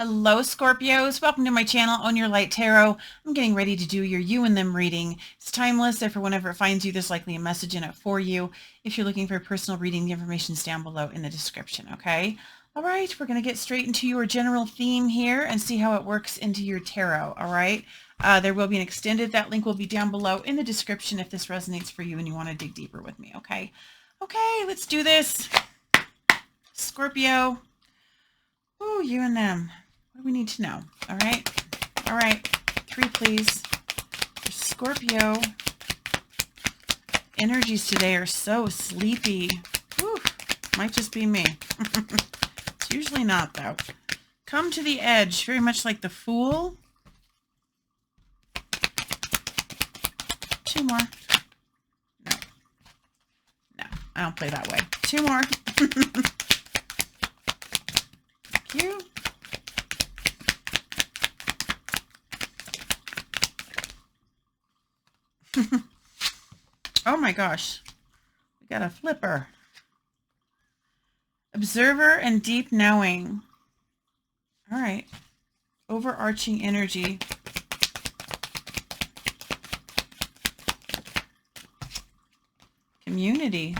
Hello, Scorpios. Welcome to my channel, Own Your Light Tarot. I'm getting ready to do your you and them reading. It's timeless, therefore whenever it finds you, there's likely a message in it for you. If you're looking for a personal reading, the information's down below in the description, okay? All right, we're going to get straight into your general theme here and see how it works into your tarot, all right? There will be an extended. That link will be down below in the description if this resonates for you and you want to dig deeper with me, okay? Okay, let's do this. Scorpio. Ooh, you and them. What do we need to know? All right. All right. 3, please. For Scorpio. Energies today are so sleepy. Whew. Might just be me. It's usually not, though. Come to the edge, very much like the Fool. 2 more. No. No, I don't play that way. 2 more. Thank you. Oh my gosh. We got a flipper. Observer and deep knowing. All right. Overarching energy. Community.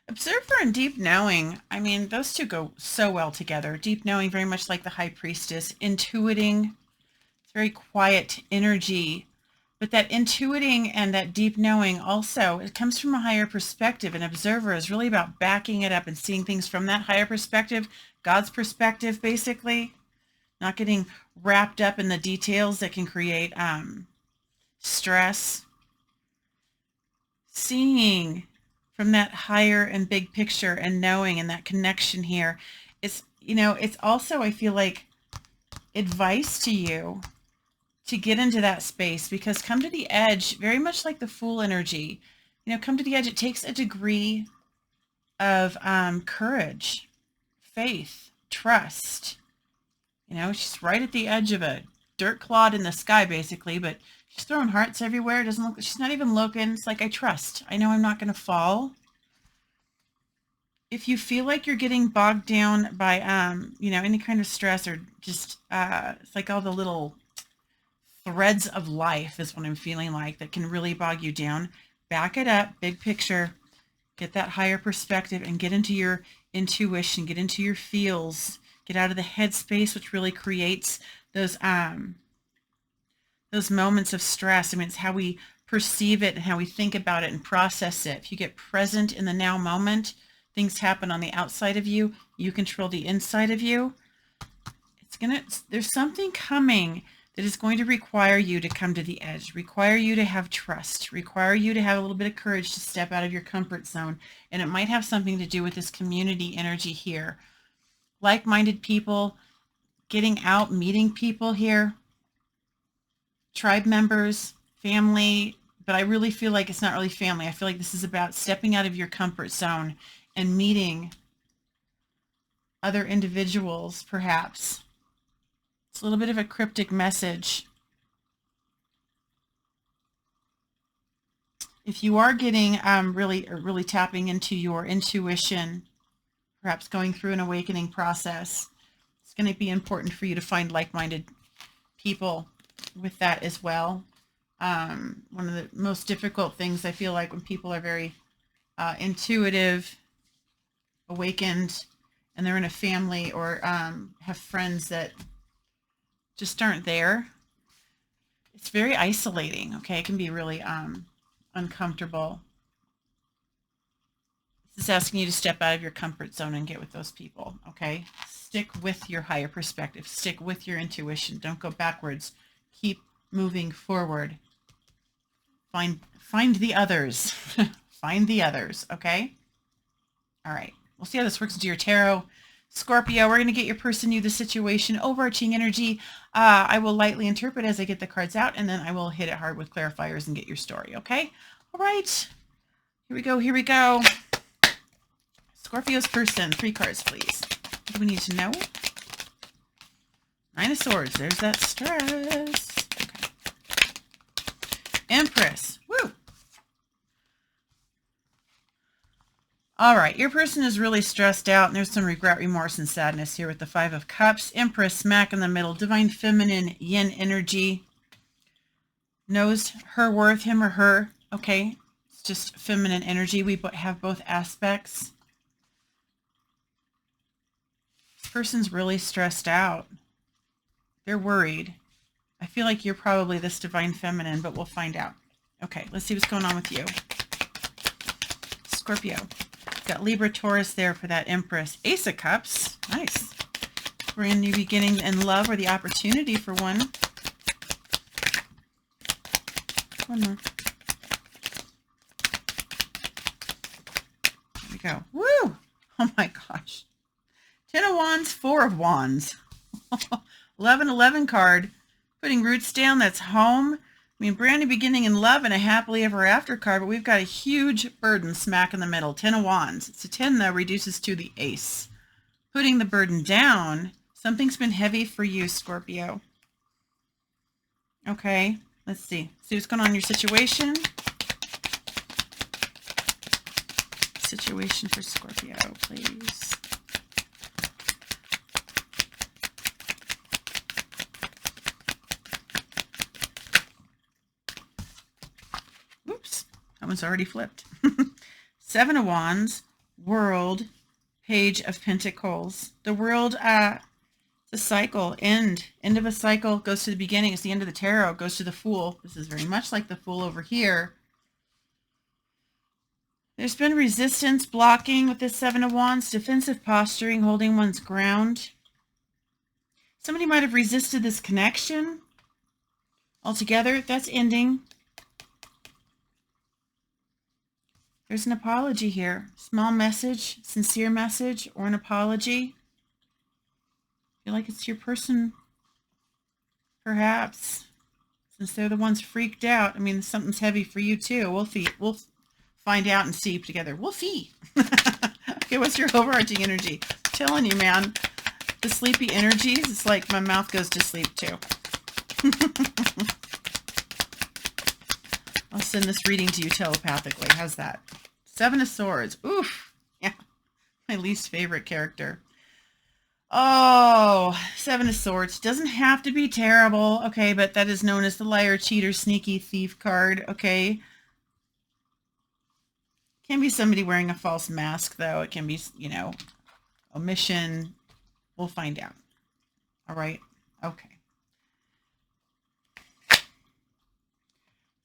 Observer and deep knowing. I mean, those two go so well together. Deep knowing, very much like the High Priestess. Intuiting. It's very quiet energy. But that intuiting and that deep knowing also, it comes from a higher perspective. An observer is really about backing it up and seeing things from that higher perspective, God's perspective, basically. Not getting wrapped up in the details that can create stress. Seeing from that higher and big picture and knowing and that connection here. It's, it's also, I feel like, advice to you to get into that space, because come to the edge, very much like the Fool energy, come to the edge. It takes a degree of courage, faith, trust. She's right at the edge of a dirt clod in the sky, basically, but she's throwing hearts everywhere. It doesn't look, she's not even looking. It's like, I trust. I know I'm not going to fall. If you feel like you're getting bogged down by, any kind of stress or just, it's like all the little threads of life is what I'm feeling like that can really bog you down. Back it up, big picture, get that higher perspective and get into your intuition, get into your feels, get out of the head space, which really creates those moments of stress. I mean, it's how we perceive it and how we think about it and process it. If you get present in the now moment, things happen on the outside of you. You control the inside of you. There's something coming that is going to require you to come to the edge, require you to have trust, require you to have a little bit of courage to step out of your comfort zone. And it might have something to do with this community energy here. Like-minded people, getting out, meeting people here, tribe members, family, but I really feel like it's not really family. I feel like this is about stepping out of your comfort zone and meeting other individuals, perhaps. It's a little bit of a cryptic message. If you are getting really tapping into your intuition, perhaps going through an awakening process, it's going to be important for you to find like-minded people with that as well. One of the most difficult things I feel like when people are very intuitive, awakened, and they're in a family or have friends that just aren't there, it's very isolating. Okay, it can be really uncomfortable. This is asking you to step out of your comfort zone and get with those people. Okay, stick with your higher perspective, stick with your intuition, don't go backwards, keep moving forward. Find the others. Find the others. Okay, all right, we'll see how this works into your tarot. Scorpio, we're going to get your person, you, the situation, overarching energy. I will lightly interpret as I get the cards out, and then I will hit it hard with clarifiers and get your story, okay? All right. Here we go. Here we go. Scorpio's person. 3 cards, please. What do we need to know? 9 of Swords. There's that stress. Okay. Empress. Woo! All right, your person is really stressed out, and there's some regret, remorse, and sadness here with the Five of Cups. Empress smack in the middle. Divine feminine yin energy. Knows her worth, him or her. Okay, it's just feminine energy. We have both aspects. This person's really stressed out. They're worried. I feel like you're probably this divine feminine, but we'll find out. Okay, let's see what's going on with you. Scorpio. Got Libra, Taurus there for that Empress. Ace of Cups. Nice. Brand new beginning in love, or the opportunity for one. One more. There we go. Woo! Oh my gosh. 10 of Wands, 4 of Wands. 11-11 card. Putting roots down, that's home. I mean, brand new beginning in love and a happily ever after card, but we've got a huge burden smack in the middle. 10 of Wands. It's a 10, though, reduces to the Ace. Putting the burden down. Something's been heavy for you, Scorpio. Okay, let's see. See what's going on in your situation. Situation for Scorpio, please. Oops, that one's already flipped. 7 of Wands, World, Page of Pentacles. The World, it's a cycle, end of a cycle, goes to the beginning. It's the end of the tarot, goes to the Fool. This is very much like the Fool over here. There's been resistance, blocking with this 7 of Wands, defensive posturing, holding one's ground. Somebody might have resisted this connection altogether. That's ending. There's an apology here. Small message, sincere message, or an apology. I feel like it's your person, perhaps, since they're the ones freaked out. I mean, something's heavy for you too. We'll find out and see together. We'll see. Okay, what's your overarching energy? I'm telling you, man, the sleepy energies, it's like my mouth goes to sleep too. I'll send this reading to you telepathically. How's that? 7 of Swords. Oof. Yeah. My least favorite character. Oh, 7 of Swords. Doesn't have to be terrible. Okay, but that is known as the liar, cheater, sneaky thief card. Okay. Can be somebody wearing a false mask, though. It can be, you know, omission. We'll find out. All right. Okay.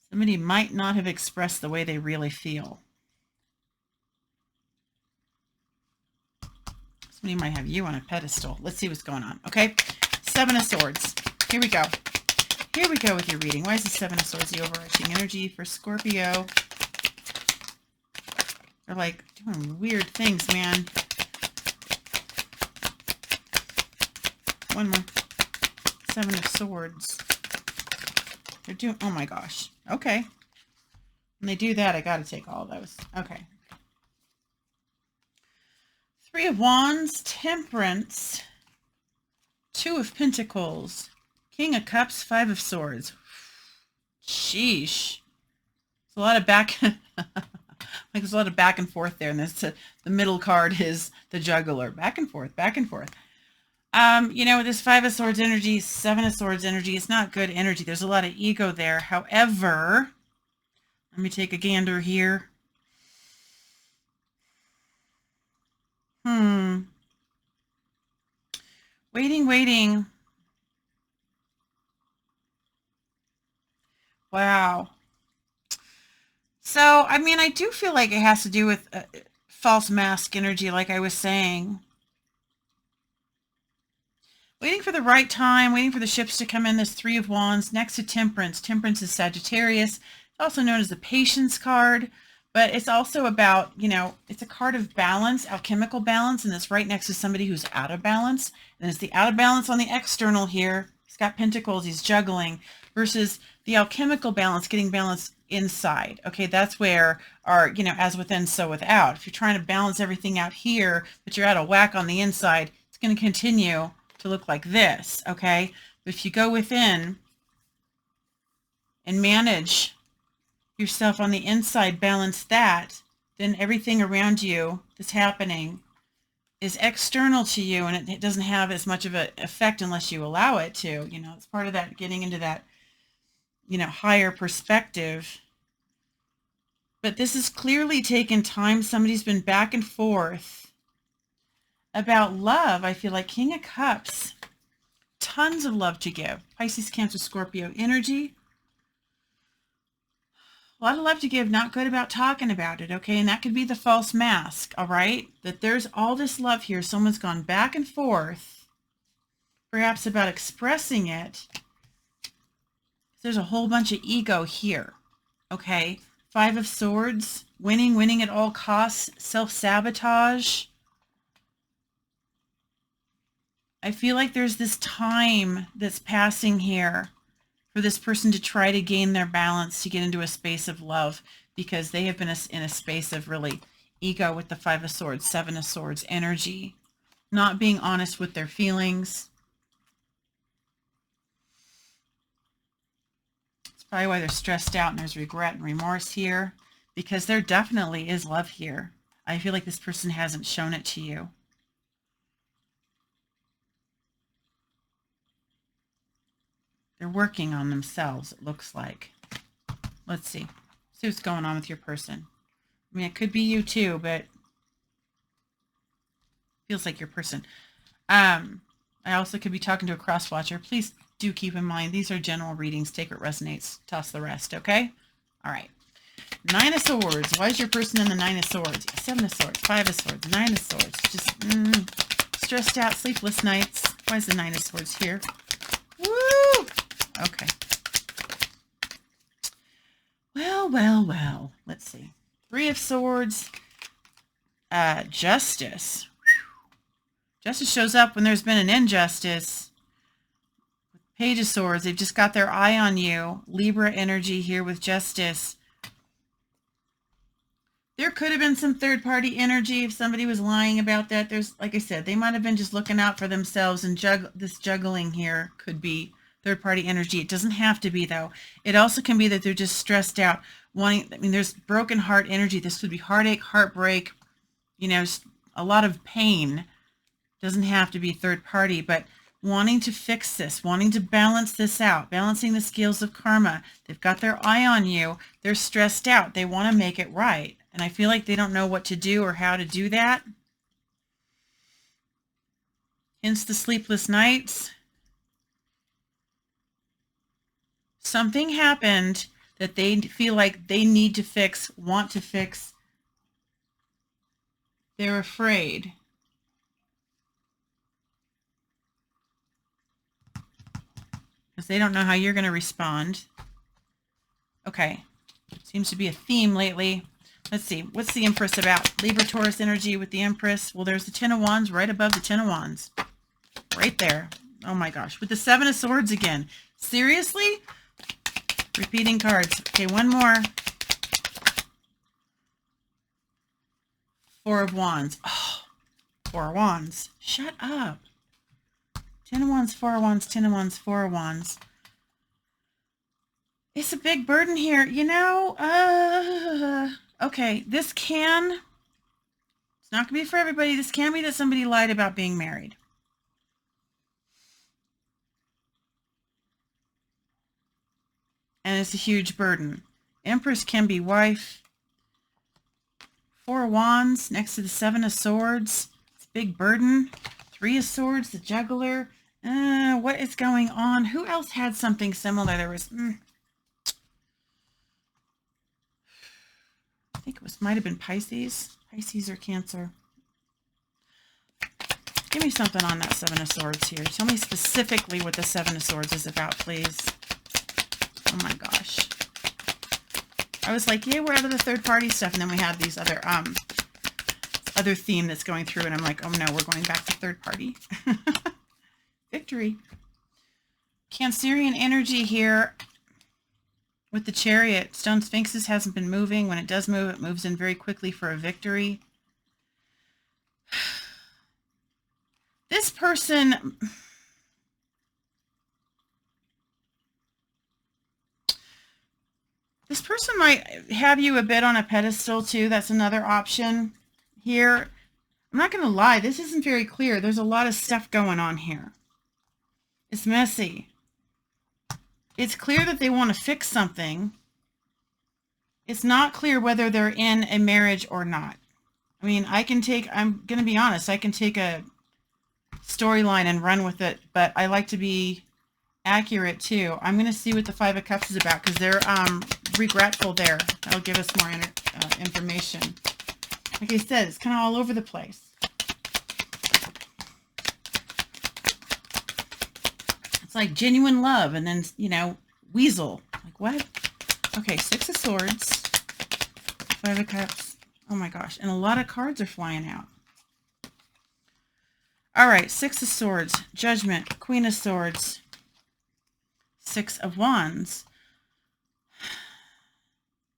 Somebody might not have expressed the way they really feel. Somebody might have you on a pedestal. Let's see what's going on. Okay. 7 of Swords. Here we go. Here we go with your reading. Why is the 7 of Swords the overarching energy for Scorpio? They're like doing weird things, man. One more. 7 of Swords. They're doing, oh my gosh. Okay. When they do that, I got to take all those. Okay. 3 of Wands, Temperance, 2 of Pentacles, King of Cups, 5 of Swords. Sheesh. There's a lot of back, there's a lot of back and forth there. And the middle card is the Juggler. Back and forth, back and forth. You know, this 5 of Swords energy, 7 of Swords energy, it's not good energy. There's a lot of ego there. However, let me take a gander here. Waiting. Wow. So, I mean, I do feel like it has to do with false mask energy, like I was saying. Waiting for the right time, waiting for the ships to come in. This 3 of Wands next to Temperance. Temperance is Sagittarius. It's also known as the Patience card, but it's also about, you know, it's a card of balance, alchemical balance, and it's right next to somebody who's out of balance. And it's the out of balance on the external here. He's got pentacles, he's juggling, versus the alchemical balance, getting balance inside. Okay, that's where our, you know, as within, so without. If you're trying to balance everything out here, but you're out of whack on the inside, it's going to continue to look like this. Okay, but if you go within and manage yourself on the inside, balance that, then everything around you, that's happening is external to you, and it doesn't have as much of an effect unless you allow it to. You know, it's part of that getting into that, you know, higher perspective. But this has clearly taken time. Somebody's been back and forth about love. I feel like King of Cups. Tons of love to give. Pisces, Cancer, Scorpio energy. A lot of love to give, not good about talking about it, okay? And that could be the false mask, all right? That there's all this love here. Someone's gone back and forth, perhaps about expressing it. There's a whole bunch of ego here, okay? Five of Swords, winning at all costs, self-sabotage. I feel like there's this time that's passing here for this person to try to gain their balance, to get into a space of love, because they have been in a space of really ego with the Five of Swords, Seven of Swords energy, not being honest with their feelings. It's probably why they're stressed out and there's regret and remorse here, because there definitely is love here. I feel like this person hasn't shown it to you. They're working on themselves, it looks like. Let's see. See what's going on with your person. I mean, it could be you too, but feels like your person. I also could be talking to a cross-watcher. Please do keep in mind, these are general readings. Take what resonates. Toss the rest, okay? All right. Nine of Swords. Why is your person in the Nine of Swords? Seven of Swords. Five of Swords. Nine of Swords. Just stressed out, sleepless nights. Why is the Nine of Swords here? Woo! Okay. Well. Let's see. Three of Swords. Justice. Justice shows up when there's been an injustice. Page of Swords. They've just got their eye on you. Libra energy here with Justice. There could have been some third-party energy if somebody was lying about that. There's, like I said, they might have been just looking out for themselves, and this juggling here could be third-party energy. It doesn't have to be, though. It also can be that they're just stressed out, wanting, I mean, there's broken heart energy. This could be heartache, heartbreak, you know, a lot of pain. Doesn't have to be third-party, but wanting to fix this, wanting to balance this out, balancing the scales of karma. They've got their eye on you. They're stressed out. They want to make it right. And I feel like they don't know what to do or how to do that. Hence the sleepless nights. Something happened that they feel like they need to fix, want to fix. They're afraid. Because they don't know how you're going to respond. Okay. Seems to be a theme lately. Let's see. What's the Empress about? Libra, Taurus energy with the Empress. Well, there's the Ten of Wands right above the Ten of Wands. Right there. Oh my gosh. With the Seven of Swords again. Seriously? Repeating cards. Okay, one more. Four of Wands. Oh, Four of Wands. Shut up. Ten of Wands, Four of Wands, Ten of Wands, Four of Wands. It's a big burden here. You know, okay, this can, it's not going to be for everybody. This can be that somebody lied about being married. And it's a huge burden. Empress can be wife. Four of Wands next to the Seven of Swords. It's a big burden. Three of Swords, the juggler. What is going on? Who else had something similar? There was, I think it was, might have been Pisces. Pisces or Cancer. Give me something on that Seven of Swords here. Tell me specifically what the Seven of Swords is about, please. Oh my gosh. I was like, yeah, we're out of the third party stuff. And then we had these other theme that's going through. And I'm like, oh no, we're going back to third party. Victory. Cancerian energy here with the Chariot. Stone Sphinxes hasn't been moving. When it does move, it moves in very quickly for a victory. This person... This person might have you a bit on a pedestal too. That's another option. here. I'm not going to lie, this isn't very clear. There's a lot of stuff going on here. It's messy. It's clear that they want to fix something. It's not clear whether they're in a marriage or not. I mean, I'm going to be honest, I can take a storyline and run with it, but I like to be accurate too. I'm going to see what the Five of Cups is about, because they're regretful there. That'll give us more information. Like I said, it's kind of all over the place. It's like genuine love and then, you know, weasel. Like, what? Okay, Six of Swords, Five of Cups. Oh my gosh, and a lot of cards are flying out. All right, Six of Swords, Judgment, Queen of Swords, Six of Wands.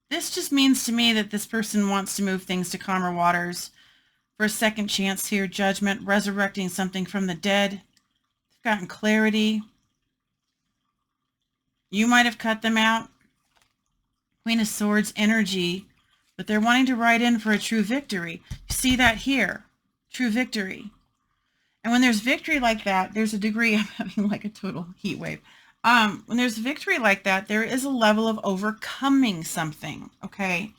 This just means to me that this person wants to move things to calmer waters for a second chance here. Judgment, resurrecting something from the dead. They've gotten clarity. You might have cut them out. Queen of Swords, energy, but they're wanting to ride in for a true victory. You see that here, true victory. And when there's victory like that, there's a degree, I'm having like a total heat wave. When there's victory like that, there is a level of overcoming something, okay?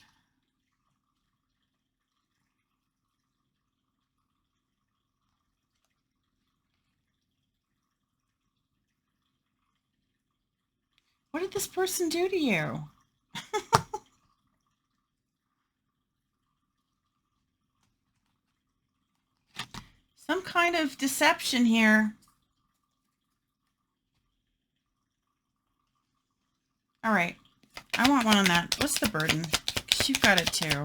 What did this person do to you? Some kind of deception here. All right. I want one on that. What's the burden? Because you've got it too.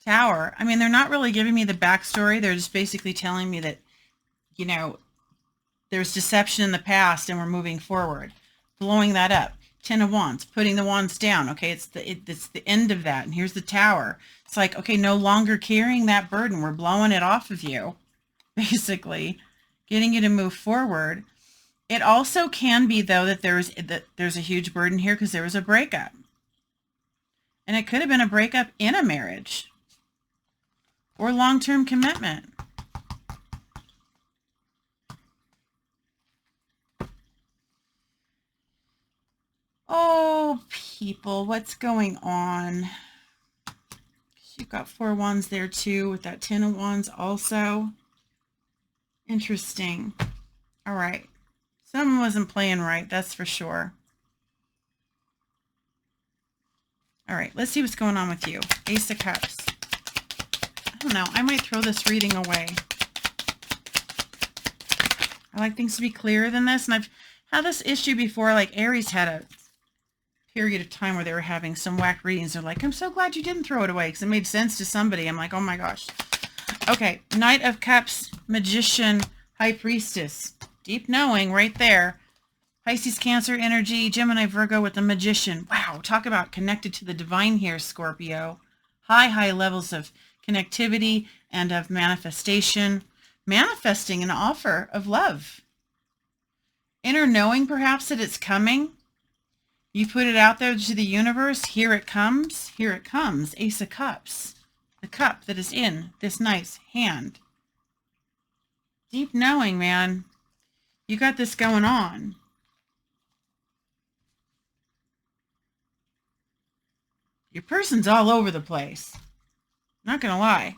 Tower. I mean, they're not really giving me the backstory. They're just basically telling me that, you know, there's deception in the past and we're moving forward. Blowing that up. Ten of Wands. Putting the wands down. Okay, it's the end of that. And here's the Tower. It's like, okay, no longer carrying that burden. We're blowing it off of you, basically. Getting you to move forward. It also can be, though, that there's a huge burden here because there was a breakup. And it could have been a breakup in a marriage or long-term commitment. Oh, people, what's going on? You've got Four of Wands there, too, with that Ten of Wands also. Interesting. All right. Someone wasn't playing right, that's for sure. All right, let's see what's going on with you. Ace of Cups. I don't know. I might throw this reading away. I like things to be clearer than this. And I've had this issue before. Like Aries had a period of time where they were having some whack readings. They're like, I'm so glad you didn't throw it away because it made sense to somebody. I'm like, oh my gosh. Okay, Knight of Cups, Magician, High Priestess. Deep knowing right there. Pisces, Cancer energy, Gemini, Virgo with the Magician. Wow, talk about connected to the divine here, Scorpio. High levels of connectivity and of manifestation. Manifesting an offer of love. Inner knowing perhaps that it's coming. You put it out there to the universe. Here it comes. Here it comes. Ace of Cups. The cup that is in this nice hand. Deep knowing, man. You got this going on. Your person's all over the place. Not gonna lie.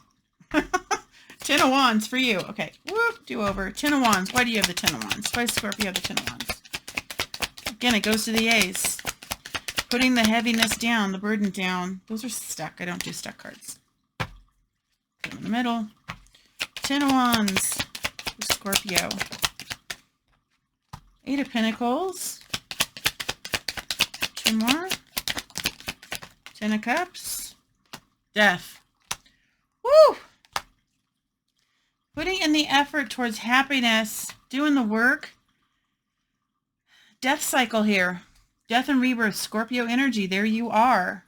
Ten of Wands for you. Okay. Whoop. Do over. Ten of Wands. Why do you have the Ten of Wands? Why does Scorpio have the Ten of Wands? Again, it goes to the Ace. Putting the heaviness down, the burden down. Those are stuck. I don't do stuck cards. Put them in the middle. Ten of Wands for Scorpio. Eight of Pentacles. Two more. Ten of Cups. Death. Woo! Putting in the effort towards happiness, doing the work. Death cycle here. Death and rebirth, Scorpio energy. There you are.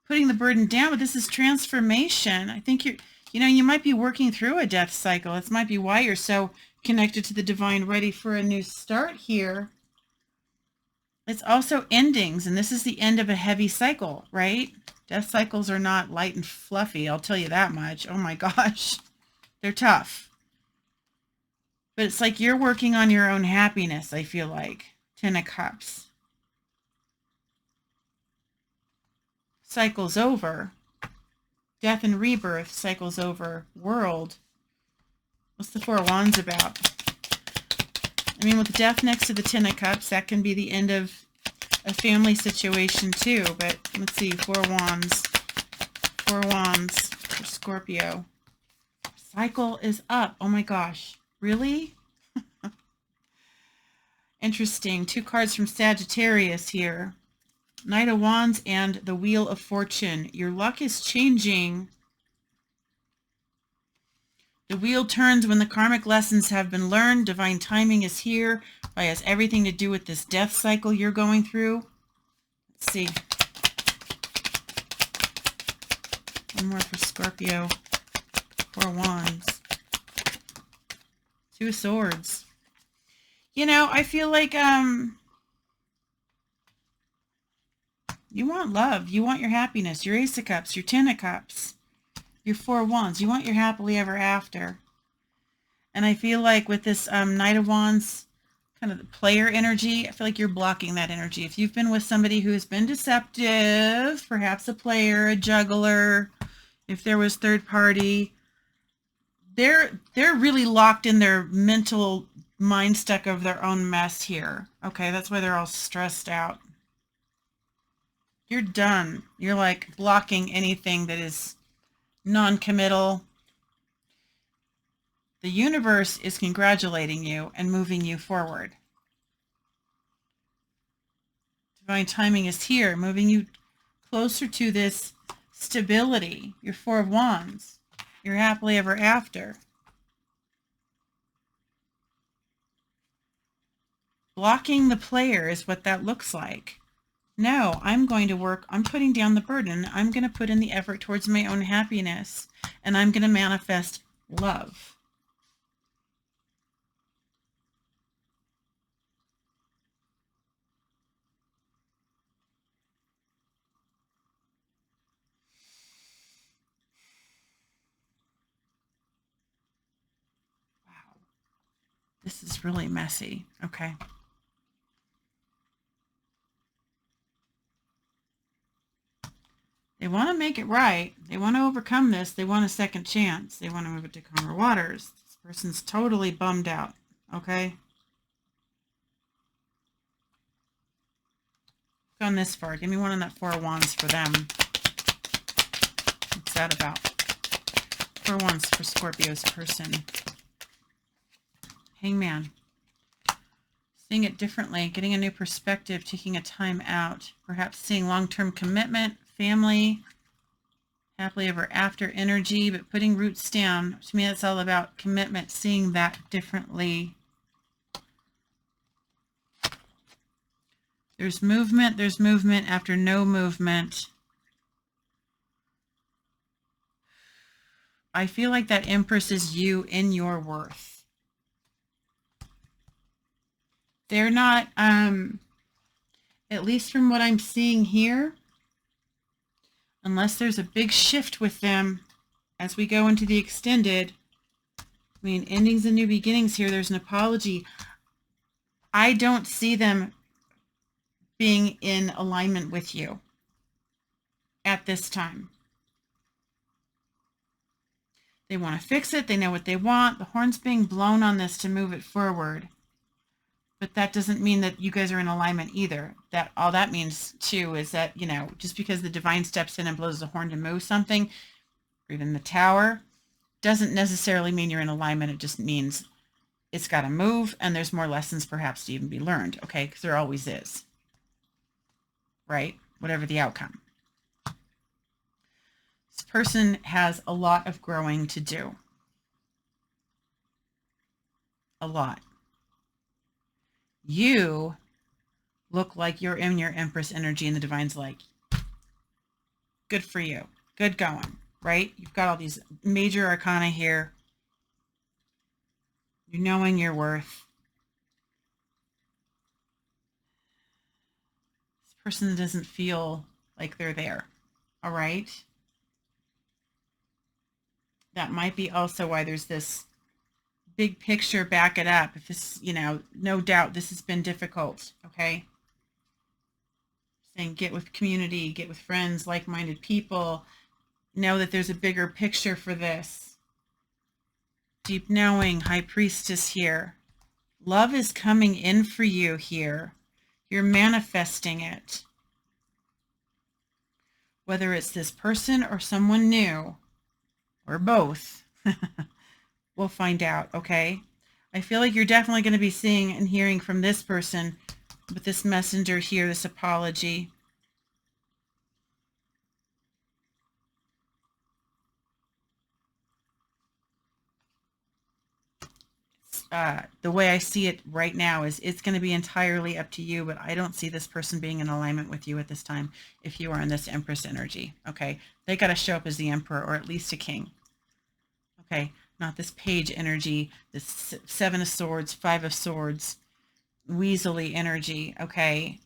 Putting the burden down, but this is transformation. I think you might be working through a death cycle. This might be why you're so connected to the divine, ready for a new start here. It's also endings, and this is the end of a heavy cycle, right? Death cycles are not light and fluffy, I'll tell you that much. Oh my gosh, they're tough. But it's like you're working on your own happiness, I feel like. Ten of Cups. Cycle's over. Death and rebirth, cycle's over. World. What's the Four of Wands about? I mean, with death next to the Ten of Cups, that can be the end of a family situation too. But let's see, Four of Wands. Four of Wands for Scorpio. Cycle is up. Oh my gosh. Really? Interesting. Two cards from Sagittarius here. Knight of Wands and the Wheel of Fortune. Your luck is changing. The wheel turns when the karmic lessons have been learned. Divine timing is here. It has everything to do with this death cycle you're going through. Let's see. One more for Scorpio. Four of Wands. Two of Swords. You know, I feel like you want love. You want your happiness. Your Ace of Cups. Your Ten of Cups. Your Four of Wands. You want your happily ever after. And I feel like with this Knight of Wands, kind of the player energy, I feel like you're blocking that energy. If you've been with somebody who's been deceptive, perhaps a player, a juggler, if there was third party, they're really locked in their mental mind stuck of their own mess here. Okay, that's why they're all stressed out. You're done. You're like blocking anything that is non-committal. The universe is congratulating you and moving you forward. Divine timing is here, moving you closer to this stability. Your Four of Wands. You're happily ever after. Blocking the player is what that looks like. No, I'm going to work. I'm putting down the burden. I'm going to put in the effort towards my own happiness, and I'm going to manifest love. Wow. This is really messy. Okay. They want to make it right. They want to overcome this. They want a second chance. They want to move it to calmer waters. This person's totally bummed out. Okay. Gone this far. Give me one on that Four of Wands for them. What's that about? Four of Wands for Scorpio's person. Hangman. Seeing it differently, getting a new perspective, taking a time out, perhaps seeing long-term commitment, family, happily ever after energy, but putting roots down. To me, that's all about commitment, seeing that differently. There's movement after no movement. I feel like that Empress is you in your worth. They're not, at least from what I'm seeing here, unless there's a big shift with them as we go into the extended, I mean, endings and new beginnings here, there's an apology. I don't see them being in alignment with you at this time. They want to fix it. They know what they want. The horn's being blown on this to move it forward. But that doesn't mean that you guys are in alignment either. That all that means too is that, you know, just because the divine steps in and blows the horn to move something, or even the tower, doesn't necessarily mean you're in alignment. It just means it's got to move, and there's more lessons perhaps to even be learned. Okay, because there always is. Right? Whatever the outcome. This person has a lot of growing to do. A lot. You look like you're in your Empress energy, and the divine's like, good for you. Good going, right? You've got all these major arcana here. You're knowing your worth. person doesn't feel like they're there. All right. That might be also why there's this big picture, back it up. If this, no doubt this has been difficult. Okay. Saying get with community, get with friends, like-minded people. Know that there's a bigger picture for this. Deep knowing, High Priestess here. Love is coming in for you here. You're manifesting it. Whether it's this person or someone new, or both, we'll find out, okay? I feel like you're definitely going to be seeing and hearing from this person with this messenger here, this apology. The way I see it right now is it's going to be entirely up to you, but I don't see this person being in alignment with you at this time if you are in this Empress energy, okay? They got to show up as the Emperor or at least a King, okay? Not this Page energy, this Seven of Swords, Five of Swords, weaselly energy, okay?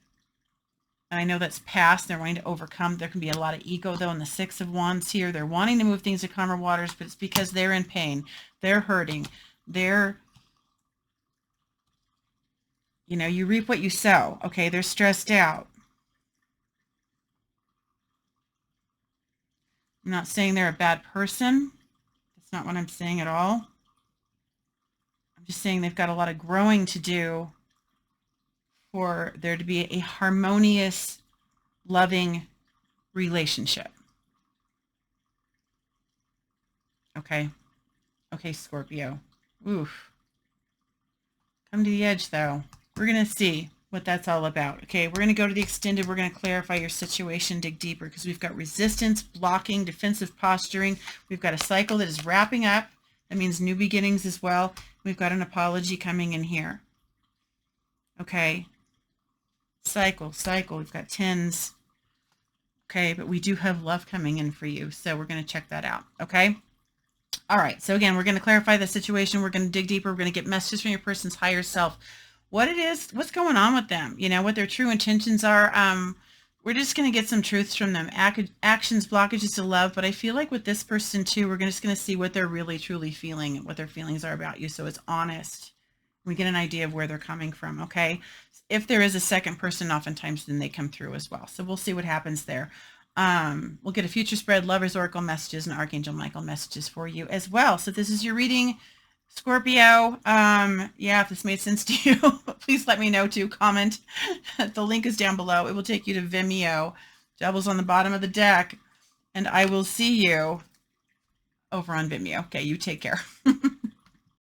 And I know that's past. They're wanting to overcome. There can be a lot of ego, though, in the Six of Wands here. They're wanting to move things to calmer waters, but it's because they're in pain. They're hurting. They're, you reap what you sow. Okay, they're stressed out. I'm not saying they're a bad person. That's not what I'm saying at all. I'm just saying they've got a lot of growing to do for there to be a harmonious, loving relationship. Okay. Okay, Scorpio. Oof. Come to the edge, though. We're going to see what that's all about. Okay, we're going to go to the extended. We're going to clarify your situation, dig deeper, because we've got resistance, blocking, defensive posturing. We've got a cycle that is wrapping up. That means new beginnings as well. We've got an apology coming in here. Okay. Cycle. We've got tens. Okay, but we do have love coming in for you. So we're going to check that out. Okay. All right. So again, we're going to clarify the situation. We're going to dig deeper. We're going to get messages from your person's higher self. What it is, what's going on with them, what their true intentions are. We're just going to get some truths from them. Actions, blockages to love. But I feel like with this person too, we're just going to see what they're really, truly feeling, what their feelings are about you. So it's honest. We get an idea of where they're coming from. Okay. If there is a second person, oftentimes then they come through as well. So we'll see what happens there. We'll get a future spread, Lover's Oracle messages, and Archangel Michael messages for you as well. So this is your reading, Scorpio. Yeah, if this made sense to you, please let me know too. Comment. The link is down below. It will take you to Vimeo. Devil's on the bottom of the deck. And I will see you over on Vimeo. Okay, you take care.